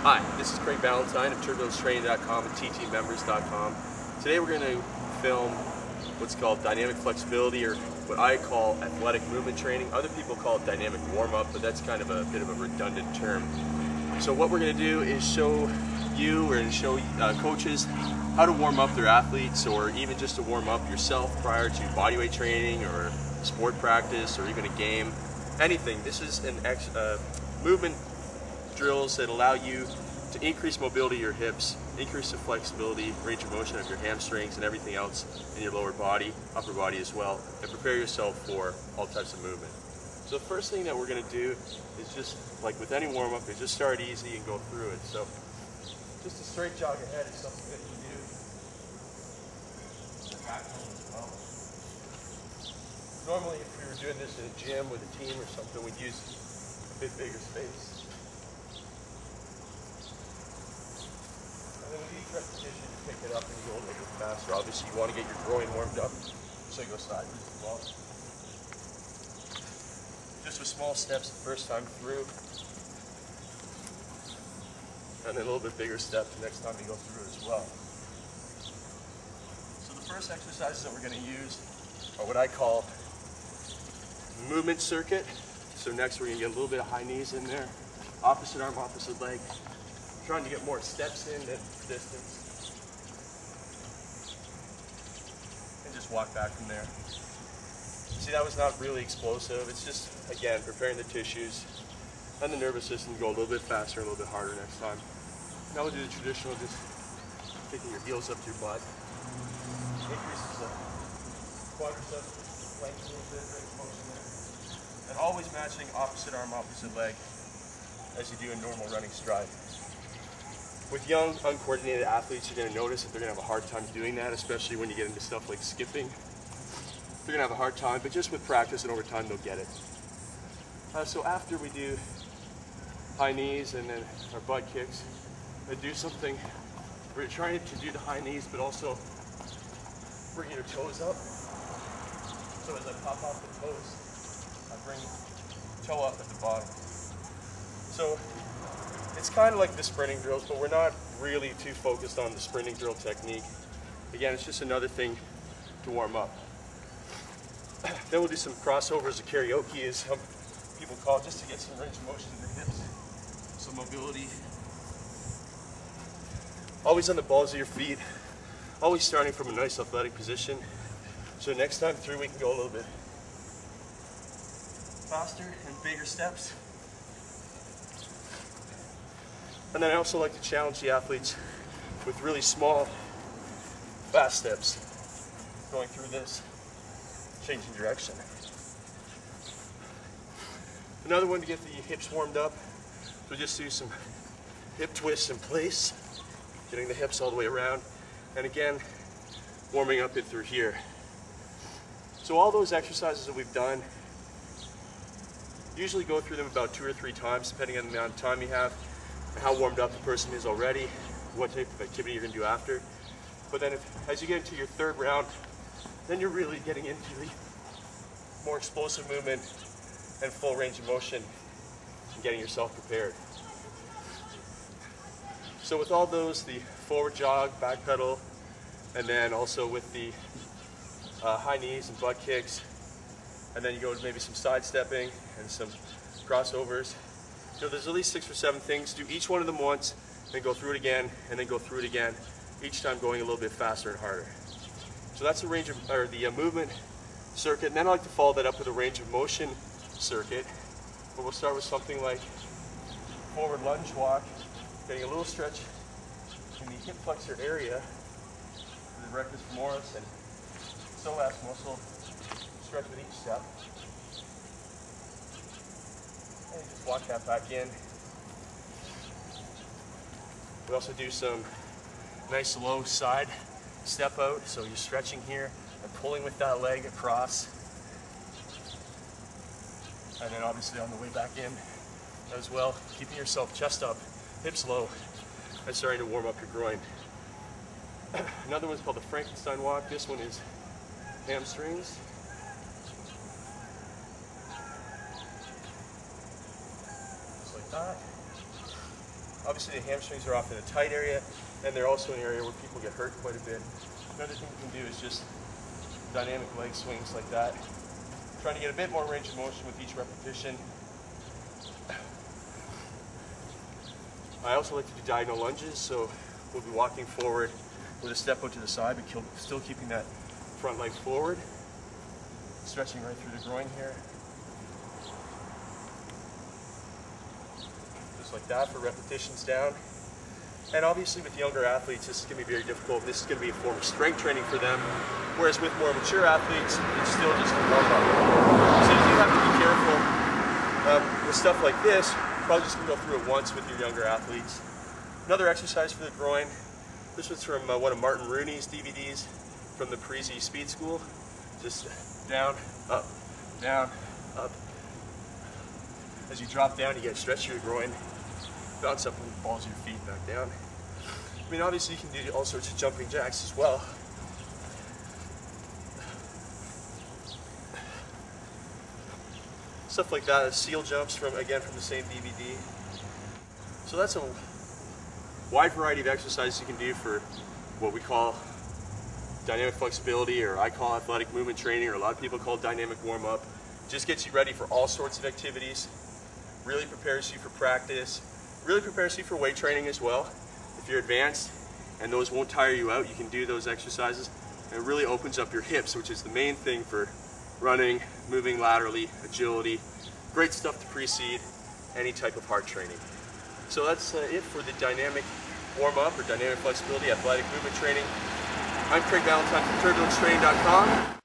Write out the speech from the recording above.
Hi, this is Craig Valentine of turbulencetraining.com and ttmembers.com. Today we're going to film what's called dynamic flexibility, or what I call athletic movement training. Other people call it dynamic warm-up, but that's kind of a bit of a redundant term. So what we're going to do is show you, or show coaches how to warm up their athletes, or even just to warm up yourself prior to bodyweight training or sport practice or even a game. Anything. This is an movement drills that allow you to increase mobility of your hips, increase the flexibility, range of motion of your hamstrings and everything else in your lower body, upper body as well, and prepare yourself for all types of movement. So the first thing that we're going to do is, just like with any warm-up, is just start easy and go through it. So just a straight jog ahead is something that you do. Normally if we were doing this in a gym with a team or something, we'd use a bit bigger space. And then with each repetition, you pick it up and you go a little bit faster. Obviously, you want to get your groin warmed up, so you go sideways as well. Just with small steps the first time through, and then a little bit bigger steps the next time you go through as well. So the first exercises that we're going to use are what I call movement circuit. So next we're going to get a little bit of high knees in there, opposite arm, opposite leg. Trying to get more steps in than distance. And just walk back from there. See, that was not really explosive. It's just, again, preparing the tissues and the nervous system to go a little bit faster, a little bit harder next time. Now we'll do the traditional, just taking your heels up to your butt. Increases the quadriceps length a little bit, range of motion there. And always matching opposite arm, opposite leg as you do a normal running stride. With young, uncoordinated athletes, you're going to notice that they're going to have a hard time doing that, especially when you get into stuff like skipping. They're going to have a hard time, but just with practice and over time, they'll get it. So after we do high knees and then our butt kicks, I do something. We're trying to do the high knees, but also bring your toes up. So as I pop off the toes, I bring the toe up at the bottom. So it's kind of like the sprinting drills, but we're not really too focused on the sprinting drill technique. Again, it's just another thing to warm up. Then we'll do some crossovers, or karaoke as some people call it, just to get some range of motion in the hips, some mobility. Always on the balls of your feet, always starting from a nice athletic position. So next time through we can go a little bit faster and bigger steps. And then I also like to challenge the athletes with really small, fast steps. Going through this, changing direction. Another one to get the hips warmed up. So just do some hip twists in place, getting the hips all the way around. And again, warming up it through here. So all those exercises that we've done, usually go through them about 2 or 3 times, depending on the amount of time you have, how warmed up the person is already, what type of activity you're going to do after. But then as you get into your third round, then you're really getting into the more explosive movement and full range of motion and getting yourself prepared. So with all those, the forward jog, back pedal, and then also with the high knees and butt kicks, and then you go to maybe some sidestepping and some crossovers. So there's at least 6 or 7 things. Do each one of them once, then go through it again, and then go through it again, each time going a little bit faster and harder. So that's the range of, or the movement circuit. And then I like to follow that up with a range of motion circuit, where we'll start with something like forward lunge walk, getting a little stretch in the hip flexor area, the rectus femoris and psoas muscle, stretch with each step. And just walk that back in. We also do some nice low side step out, so you're stretching here and pulling with that leg across. And then obviously on the way back in as well, keeping yourself chest up, hips low, and starting to warm up your groin. Another one's called the Frankenstein walk. This one is hamstrings. Just like that. Obviously the hamstrings are often a tight area, and they're also an area where people get hurt quite a bit. Another thing you can do is just dynamic leg swings like that. Trying to get a bit more range of motion with each repetition. I also like to do diagonal lunges, so we'll be walking forward with a step out to the side, but still keeping that front leg forward. Stretching right through the groin here. Just like that for repetitions down. And obviously with younger athletes, this is going to be very difficult. This is going to be a form of strength training for them, whereas with more mature athletes, it's still just a warm-up. So you do have to be careful with stuff like this. Probably just going to go through it once with your younger athletes. Another exercise for the groin. This was from one of Martin Rooney's DVDs from the Parisi Speed School. Just down, up, down, up. As you drop down, you get stretch your groin. Bounce up and balls your feet back down. I mean, obviously you can do all sorts of jumping jacks as well. Stuff like that, seal jumps from the same DVD. So that's a wide variety of exercises you can do for what we call dynamic flexibility, or I call athletic movement training, or a lot of people call it dynamic warm-up. Just gets you ready for all sorts of activities. Really prepares you for practice. Really prepares you for weight training as well. If you're advanced and those won't tire you out, you can do those exercises. And it really opens up your hips, which is the main thing for running, moving laterally, agility. Great stuff to precede any type of hard training. So that's it for the dynamic warm-up or dynamic flexibility athletic movement training. I'm Craig Valentine from TurbulenceTraining.com.